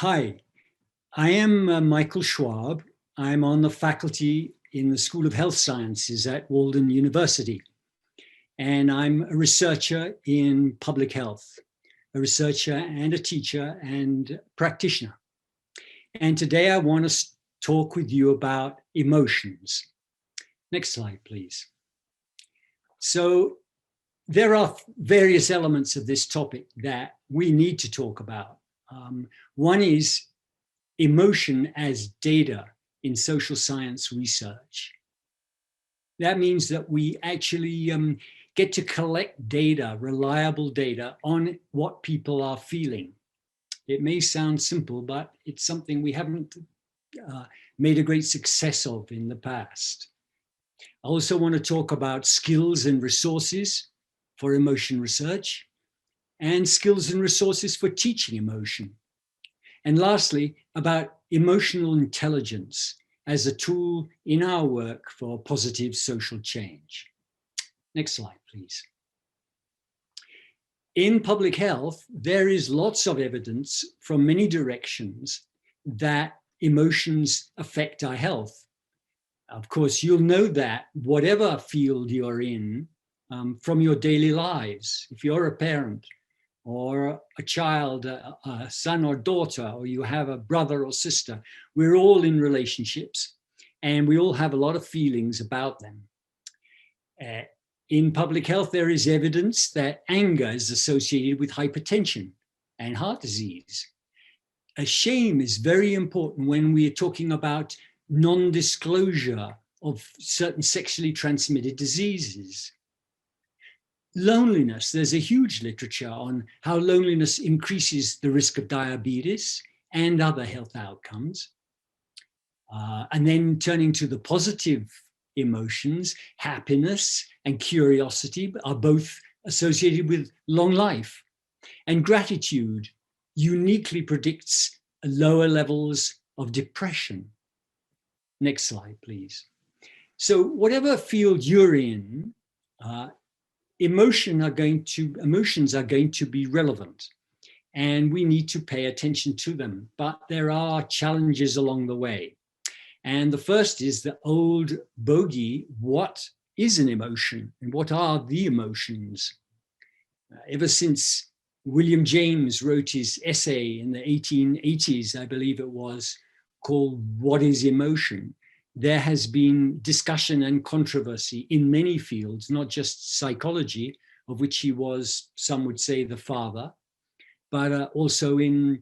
Hi, I am Michael Schwab. I'm on the faculty in the School of Health Sciences at Walden University. And I'm a researcher in public health, a researcher and a teacher and practitioner. And today I want to talk with you about emotions. Next slide, please. So there are various elements of this topic that we need to talk about. One is emotion as data in social science research. That means that we actually get to collect data, reliable data on what people are feeling. It may sound simple, but it's something we haven't made a great success of in the past. I also want to talk about skills and resources for emotion research and skills and resources for teaching emotion. And lastly, about emotional intelligence as a tool in our work for positive social change. Next slide, please. In public health, there is lots of evidence from many directions that emotions affect our health. Of course, you'll know that whatever field you're in, from your daily lives. If you're a parent, or a child, a son or daughter, or you have a brother or sister, we're all in relationships and we all have a lot of feelings about them. In public health, there is evidence that anger is associated with hypertension and heart disease. Shame is very important when we are talking about non-disclosure of certain sexually transmitted diseases. Loneliness, there's a huge literature on how loneliness increases the risk of diabetes and other health outcomes. And then turning to the positive emotions, happiness and curiosity are both associated with long life. And gratitude uniquely predicts lower levels of depression. Next slide, please. So whatever field you're in, emotions are going to be relevant and we need to pay attention to them, but there are challenges along the way. And the first is the old bogey, what is an emotion and what are the emotions? Ever since William James wrote his essay in the 1880s, I believe it was, called What is Emotion? There has been discussion and controversy in many fields, not just psychology, of which he was, some would say, the father, but also in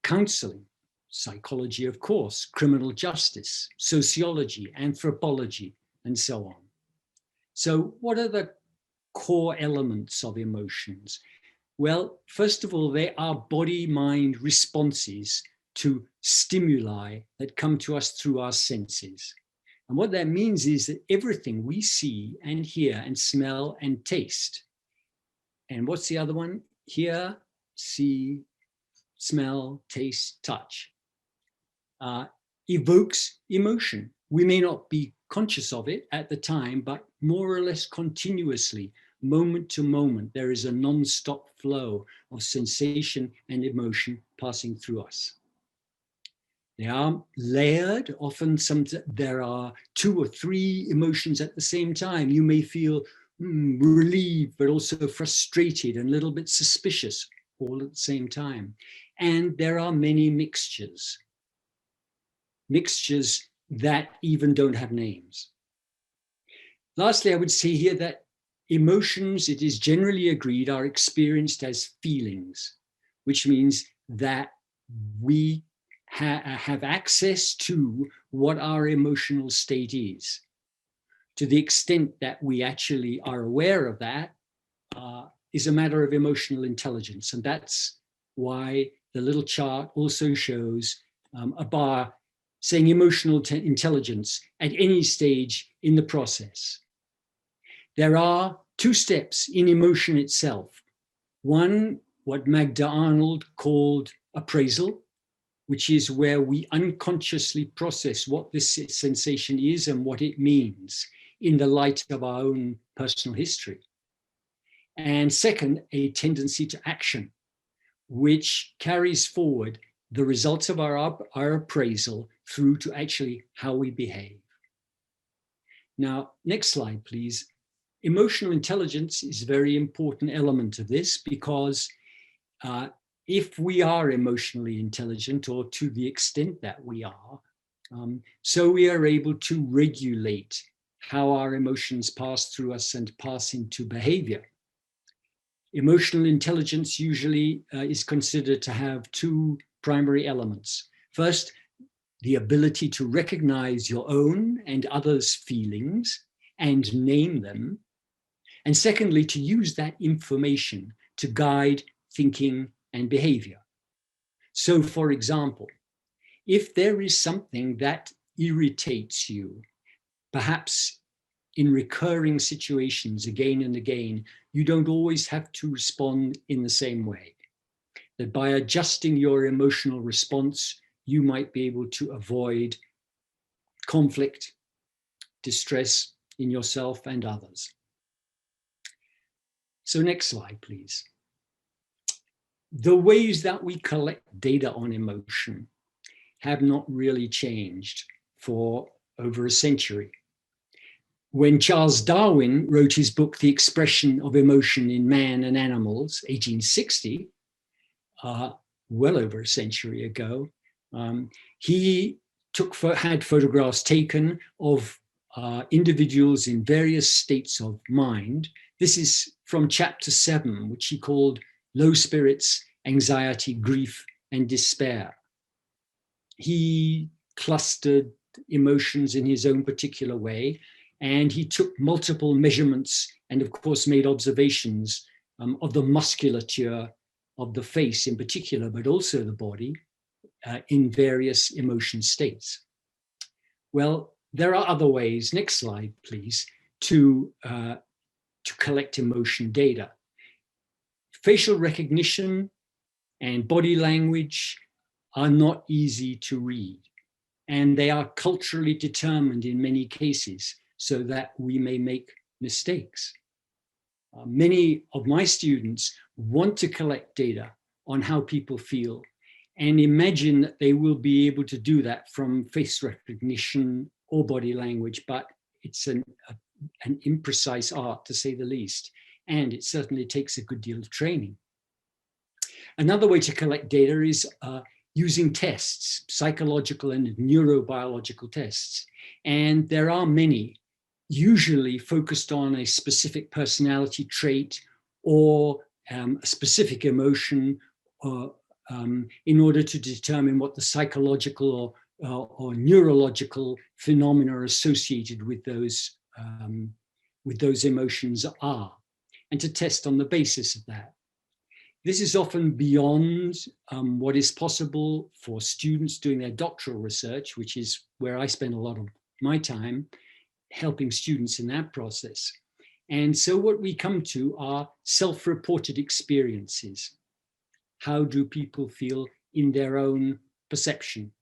counseling, psychology, of course, criminal justice, sociology, anthropology, and so on. So what are the core elements of emotions? Well, first of all, they are body-mind responses to stimuli that come to us through our senses. And what that means is that everything we see and hear and smell and taste, and what's the other one? Hear, see, smell, taste, touch, evokes emotion. We may not be conscious of it at the time, but more or less continuously, moment to moment, there is a non-stop flow of sensation and emotion passing through us. They are layered. Often there are 2 or 3 emotions at the same time. You may feel relieved, but also frustrated and a little bit suspicious all at the same time. And there are many mixtures that even don't have names. Lastly, I would say here that emotions, it is generally agreed, are experienced as feelings, which means that we have access to what our emotional state is. To the extent that we actually are aware of that is a matter of emotional intelligence. And that's why the little chart also shows a bar saying emotional intelligence at any stage in the process. There are 2 steps in emotion itself. One, what Magda Arnold called appraisal, which is where we unconsciously process what this sensation is and what it means in the light of our own personal history. And second, a tendency to action, which carries forward the results of our appraisal through to actually how we behave. Now, next slide, please. Emotional intelligence is a very important element of this because if we are emotionally intelligent, or to the extent that we are, so we are able to regulate how our emotions pass through us and pass into behavior. Emotional intelligence usually is considered to have two primary elements. First, the ability to recognize your own and others' feelings and name them. And secondly, to use that information to guide thinking and behavior. So, for example, if there is something that irritates you, perhaps in recurring situations again and again, you don't always have to respond in the same way. That by adjusting your emotional response, you might be able to avoid conflict, distress in yourself and others. So next slide, please. The ways that we collect data on emotion have not really changed for over a century. When Charles Darwin wrote his book, The Expression of Emotion in Man and Animals, 1860, well over a century ago, he had photographs taken of individuals in various states of mind. This is from chapter 7, which he called Low Spirits, Anxiety, Grief, and Despair. He clustered emotions in his own particular way, and he took multiple measurements and, of course, made observations of the musculature of the face in particular, but also the body in various emotion states. Well, there are other ways, next slide, please, to collect emotion data. Facial recognition and body language are not easy to read, and they are culturally determined in many cases so that we may make mistakes. Many of my students want to collect data on how people feel and imagine that they will be able to do that from face recognition or body language, but it's an imprecise art, to say the least, and it certainly takes a good deal of training. Another way to collect data is using tests, psychological and neurobiological tests. And there are many, usually focused on a specific personality trait or a specific emotion, or, in order to determine what the psychological or neurological phenomena associated with those emotions are, and to test on the basis of that. This is often beyond what is possible for students doing their doctoral research, which is where I spend a lot of my time, helping students in that process. And so what we come to are self-reported experiences. How do people feel in their own perception?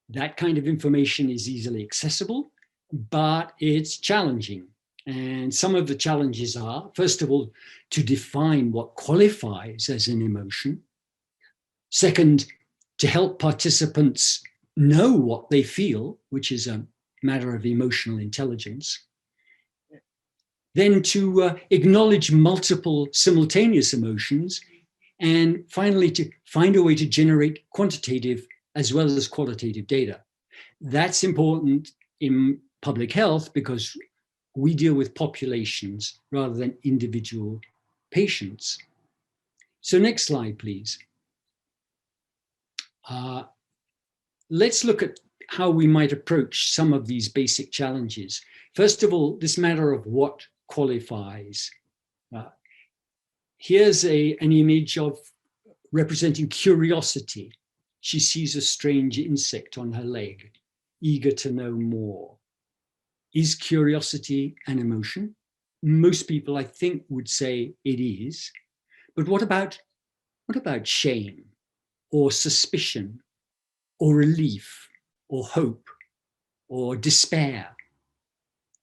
That kind of information is easily accessible, but it's challenging. And some of the challenges are, first of all, to define what qualifies as an emotion. Second, to help participants know what they feel, which is a matter of emotional intelligence. Then to acknowledge multiple simultaneous emotions. And finally, to find a way to generate quantitative as well as qualitative data. That's important in public health because we deal with populations rather than individual patients. So next slide, please. Let's look at how we might approach some of these basic challenges. First of all, this matter of what qualifies. Here's an image of representing curiosity. She sees a strange insect on her leg, eager to know more. Is curiosity an emotion? Most people, I think, would say it is. But what about shame, or suspicion, or relief, or hope, or despair?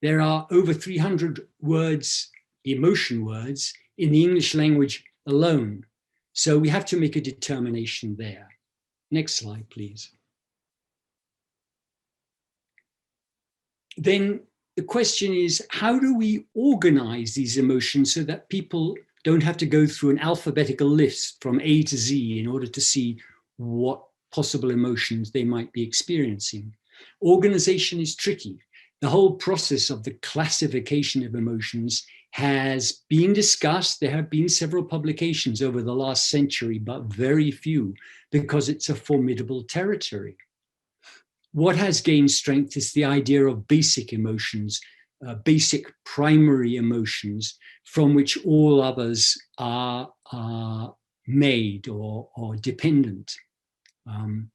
There are over 300 words, emotion words, in the English language alone. So we have to make a determination there. Next slide, please. Then the question is, how do we organize these emotions so that people don't have to go through an alphabetical list from A to Z in order to see what possible emotions they might be experiencing? Organization is tricky. The whole process of the classification of emotions has been discussed. There have been several publications over the last century, but very few, because it's a formidable territory. What has gained strength is the idea of basic emotions, basic primary emotions from which all others are made or dependent. The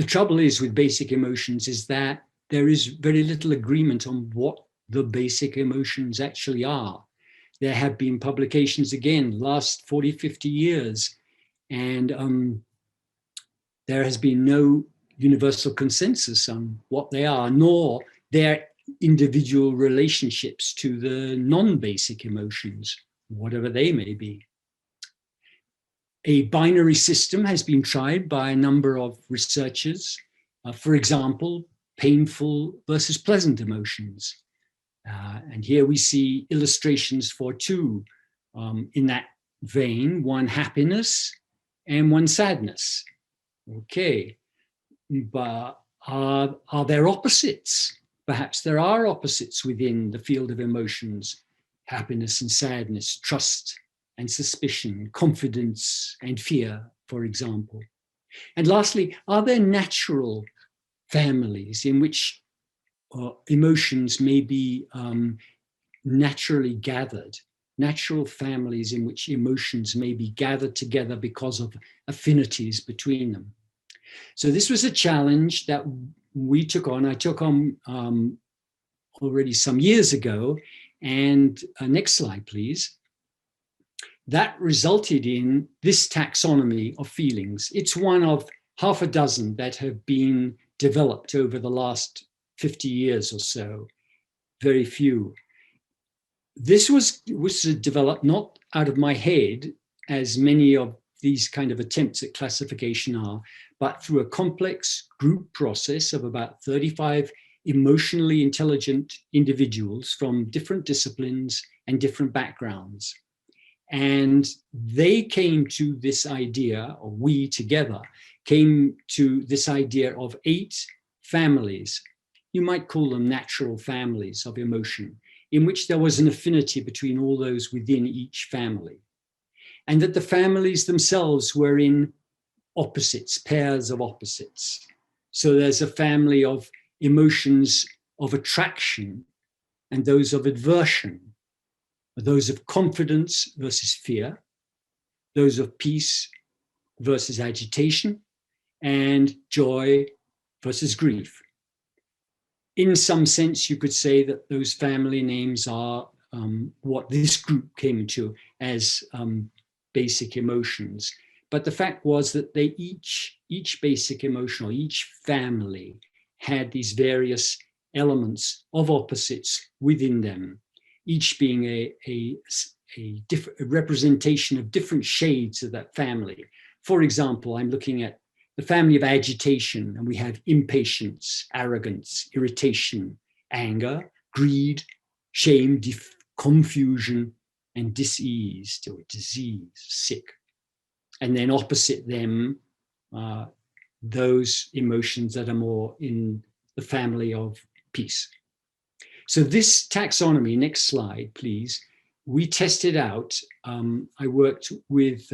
trouble is with basic emotions is that there is very little agreement on what the basic emotions actually are. There have been publications, again, last 40, 50 years, and there has been no universal consensus on what they are, nor their individual relationships to the non-basic emotions, whatever they may be. A binary system has been tried by a number of researchers. For example, painful versus pleasant emotions. And here we see illustrations for two in that vein, one happiness and one sadness. Okay, but are there opposites? Perhaps there are opposites within the field of emotions, happiness and sadness, trust and suspicion, confidence and fear, for example. And lastly, are there natural families in which emotions may be naturally gathered, natural families in which emotions may be gathered together because of affinities between them? So this was a challenge that we took on. I took on already some years ago. And next slide, please. That resulted in this taxonomy of feelings. It's one of half a dozen that have been developed over the last 50 years or so, very few. This was developed not out of my head, as many of these kind of attempts at classification are, but through a complex group process of about 35 emotionally intelligent individuals from different disciplines and different backgrounds. And they came to this idea, or we together came to this idea of 8 families. You might call them natural families of emotion, in which there was an affinity between all those within each family. And that the families themselves were in opposites, pairs of opposites. So there's a family of emotions of attraction and those of aversion, those of confidence versus fear, those of peace versus agitation, and joy versus grief. In some sense, you could say that those family names are what this group came to as basic emotions. But the fact was that they each basic emotion, or each family, had these various elements of opposites within them, each being a representation of different shades of that family. For example, I'm looking at the family of agitation, and we have impatience, arrogance, irritation, anger, greed, shame, confusion, and disease, or disease, sick. And then opposite them, those emotions that are more in the family of peace. So this taxonomy, next slide, please, we tested out. I worked with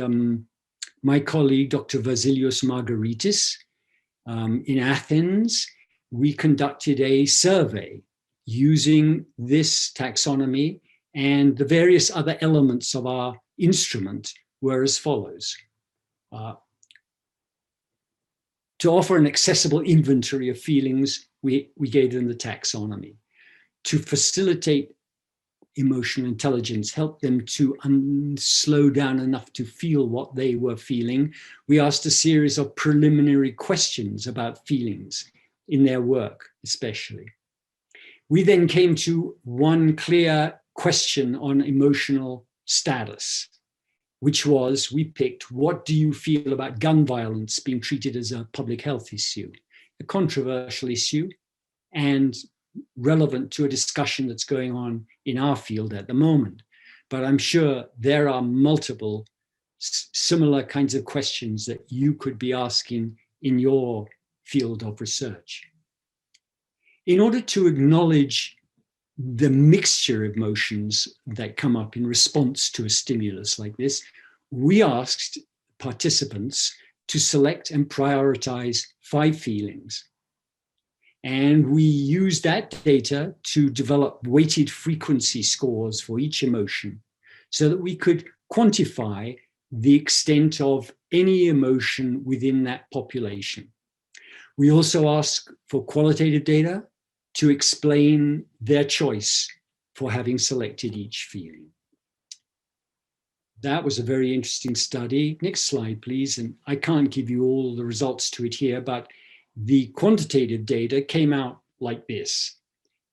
my colleague, Dr. Vasilios Margaritis, in Athens. We conducted a survey using this taxonomy, and the various other elements of our instrument were as follows. To offer an accessible inventory of feelings, we gave them the taxonomy. To facilitate emotional intelligence, help them to slow down enough to feel what they were feeling, we asked a series of preliminary questions about feelings in their work, especially. We then came to one clear question on emotional status. which was, we picked, what do you feel about gun violence being treated as a public health issue, a controversial issue, and relevant to a discussion that's going on in our field at the moment. But I'm sure there are multiple similar kinds of questions that you could be asking in your field of research. In order to acknowledge the mixture of emotions that come up in response to a stimulus like this, we asked participants to select and prioritize 5 feelings. And we used that data to develop weighted frequency scores for each emotion so that we could quantify the extent of any emotion within that population. We also asked for qualitative data to explain their choice for having selected each feeling. That was a very interesting study. Next slide, please. And I can't give you all the results to it here, but the quantitative data came out like this,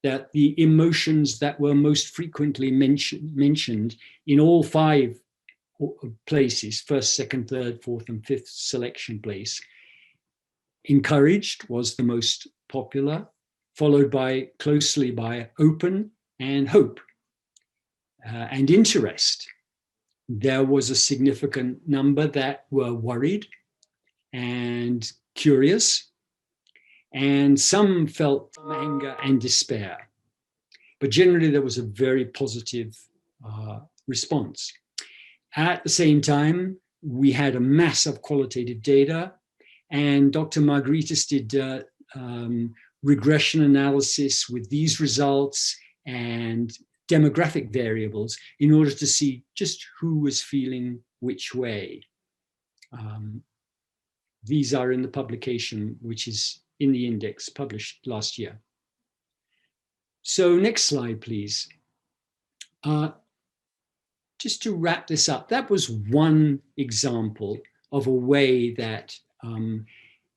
that the emotions that were most frequently mentioned in all 5 places, first, second, third, fourth, and fifth selection place, encouraged was the most popular, followed by closely by open and hope. And interest, there was a significant number that were worried and curious, and some felt anger and despair. But generally, there was a very positive response. At the same time, we had a mass of qualitative data, and Dr. Margaritis did regression analysis with these results and demographic variables in order to see just who was feeling which way. These are in the publication, which is in the index published last year. So next slide, please. Just to wrap this up, that was one example of a way that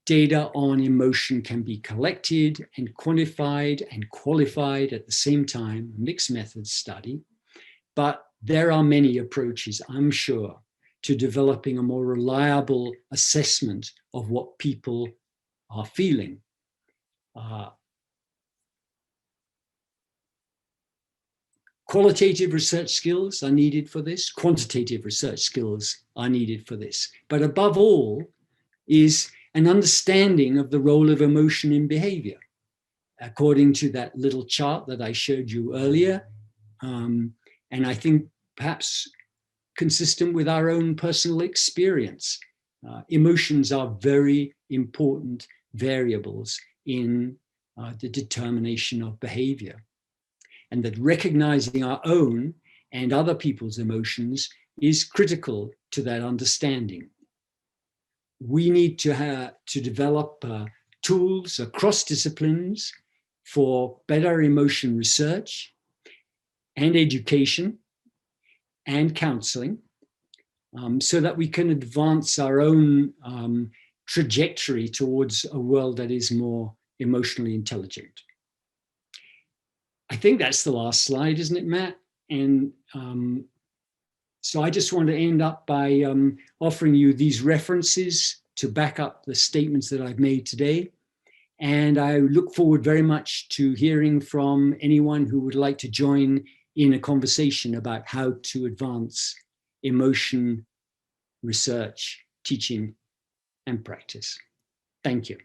data on emotion can be collected and quantified and qualified at the same time, mixed methods study. But there are many approaches, I'm sure, to developing a more reliable assessment of what people are feeling. Qualitative research skills are needed for this. Quantitative research skills are needed for this. But above all is an understanding of the role of emotion in behavior, according to that little chart that I showed you earlier. And I think perhaps consistent with our own personal experience. Emotions are very important variables in the determination of behavior. And that recognizing our own and other people's emotions is critical to that understanding. We need to develop tools across disciplines for better emotion research and education and counseling, so that we can advance our own trajectory towards a world that is more emotionally intelligent. I think that's the last slide, isn't it, Matt? And so I just want to end up by offering you these references to back up the statements that I've made today. And I look forward very much to hearing from anyone who would like to join in a conversation about how to advance emotion research, teaching, and practice. Thank you.